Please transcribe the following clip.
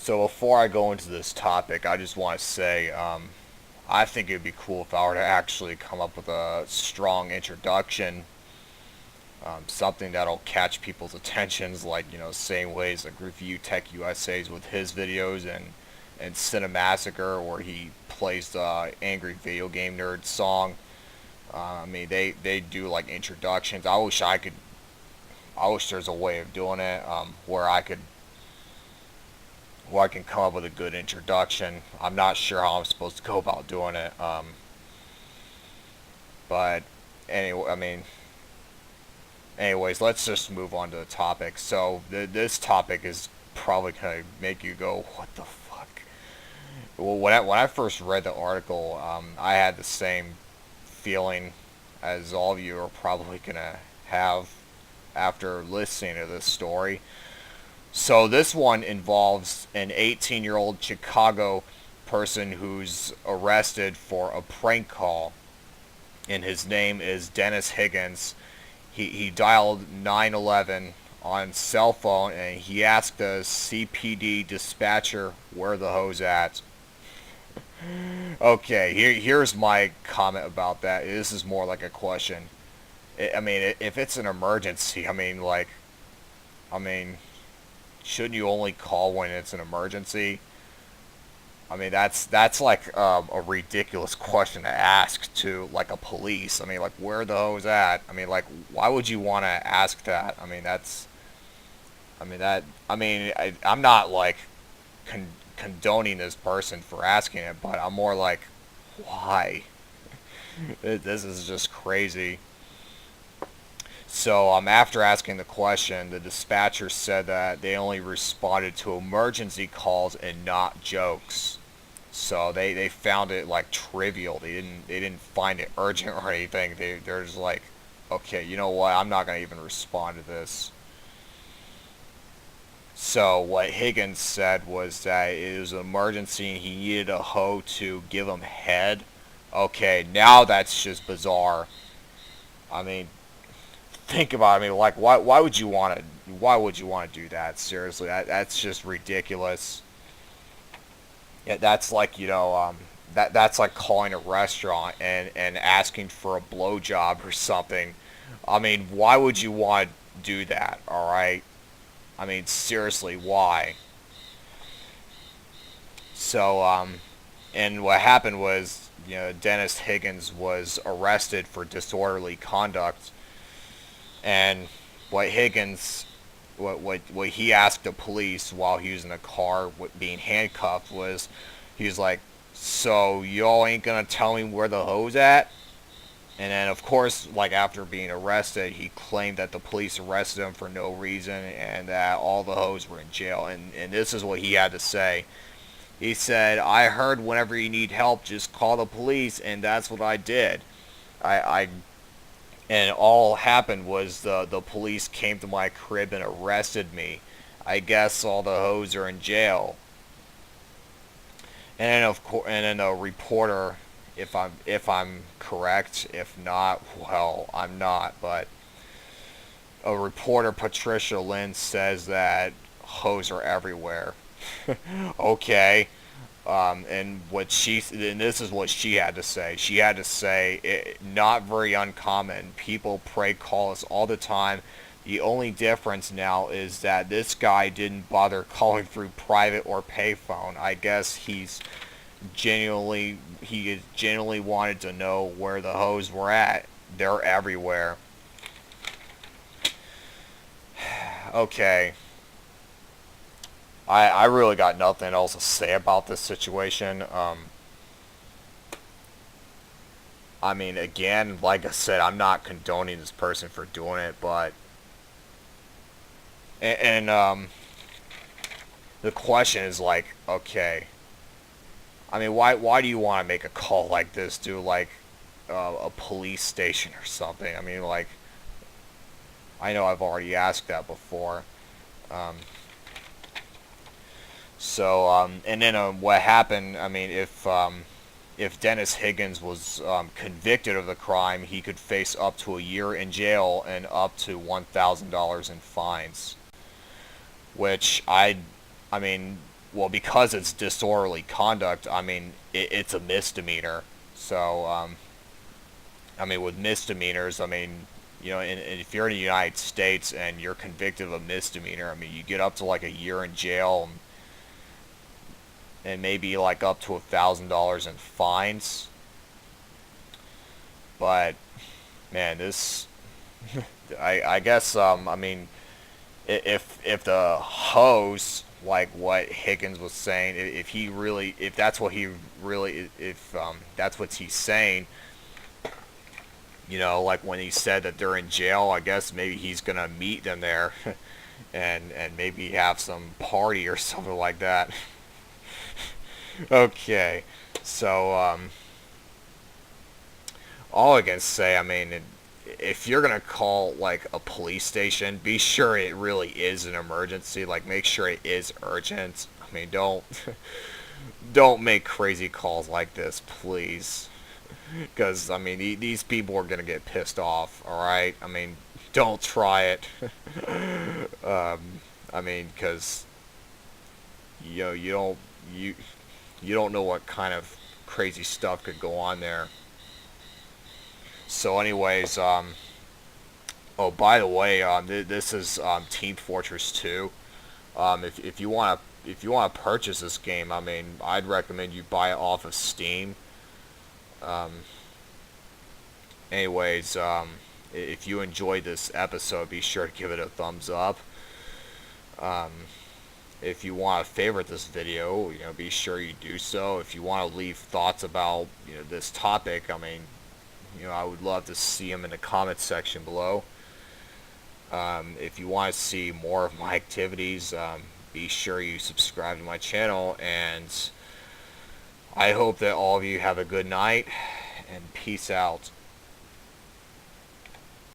So before I go into this topic, I just want to say I think it would be cool if I were to actually come up with a strong introduction, something that'll catch people's attentions, like same ways like Review Tech USA's with his videos and Cinemassacre, where he plays the angry video game nerd song. I mean, they do like introductions. I wish there's a way of doing it where I can come up with a good introduction. I'm not sure how I'm supposed to go about doing it. But anyway, anyways, let's just move on to the topic. So this topic is probably gonna make you go, "What the fuck?" Well, when I first read the article, I had the same feeling as all of you are probably gonna have after listening to this story. So this one involves an 18-year-old Chicago person who's arrested for a prank call, and his name is Dennis Higgins. He dialed 911 on cell phone, and he asked the CPD dispatcher where the hoe's at. Okay, here's my comment about that. This is more like a question. I mean, if it's an emergency, I mean, shouldn't you only call when it's an emergency? I mean, that's like a ridiculous question to ask to like a police. I mean, like where the hose at? I mean, like why would you want to ask that? I mean, I'm not like condoning this person for asking it, but I'm more like, why? This is just crazy. So after asking the question, the dispatcher said that they only responded to emergency calls and not jokes. So they found it like trivial. They didn't find it urgent or anything. They're just like, okay, you know what? I'm not gonna even respond to this. So what Higgins said was that it was an emergency and he needed a hoe to give him head. Okay, now that's just bizarre. I mean, think about it. I mean, like, why would you want to do that? Seriously, that's just ridiculous. Yeah, that's like that's like calling a restaurant and asking for a blowjob or something. I mean, why would you want to do that? All right. I mean, seriously, why? So and what happened was, Dennis Higgins was arrested for disorderly conduct, and what Higgins, what he asked the police while he was in the car, being handcuffed, was he was like, "So y'all ain't gonna tell me where the hoe's at?" And then, of course, like after being arrested, he claimed that the police arrested him for no reason and that all the hoes were in jail. And this is what he had to say. He said, "I heard whenever you need help, just call the police, and that's what I did. I and all happened was the police came to my crib and arrested me. I guess all the hoes are in jail." And then and then a reporter, if I'm correct, if not, well, I'm not, but a reporter, Patricia Lynn, says that hoes are everywhere. Okay. And this is what she had to say. She had to say, not very uncommon. People prank call us all the time. The only difference now is that this guy didn't bother calling through private or payphone. I guess he genuinely wanted to know where the hoes were at. They're everywhere. Okay. I really got nothing else to say about this situation. I mean, again, like I said, I'm not condoning this person for doing it, but and the question is like, okay, I mean, why do you want to make a call like this to like a police station or something? I mean, like, I know I've already asked that before. Um, and then what happened? I mean, if Dennis Higgins was convicted of the crime, he could face up to a year in jail and up to $1,000 in fines. Which I mean, well, because it's disorderly conduct, I mean, it's a misdemeanor. So, I mean, with misdemeanors, I mean, if you're in the United States and you're convicted of a misdemeanor, I mean, you get up to like a year in jail and maybe like up to $1,000 in fines. But man, this, I guess, I mean, if the hose, like what Higgins was saying, if he really, if that's what he really, if that's what he's saying, like when he said that they're in jail, I guess maybe he's gonna meet them there, and maybe have some party or something like that. Okay, so all I can say, I mean, if you're gonna call like a police station, be sure it really is an emergency. Like, make sure it is urgent. I mean, don't don't make crazy calls like this, please. Because I mean, these people are gonna get pissed off. All right. I mean, don't try it. um, I mean, because you you don't know what kind of crazy stuff could go on there. So, anyways, oh, by the way, this is Team Fortress 2. If you want to purchase this game, I mean, I'd recommend you buy it off of Steam. Um, anyways, if you enjoyed this episode, be sure to give it a thumbs up. Um, if you want to favorite this video, be sure you do so. If you want to leave thoughts about this topic, I mean, I would love to see them in the comments section below. If you want to see more of my activities, be sure you subscribe to my channel, and I hope that all of you have a good night, and peace out.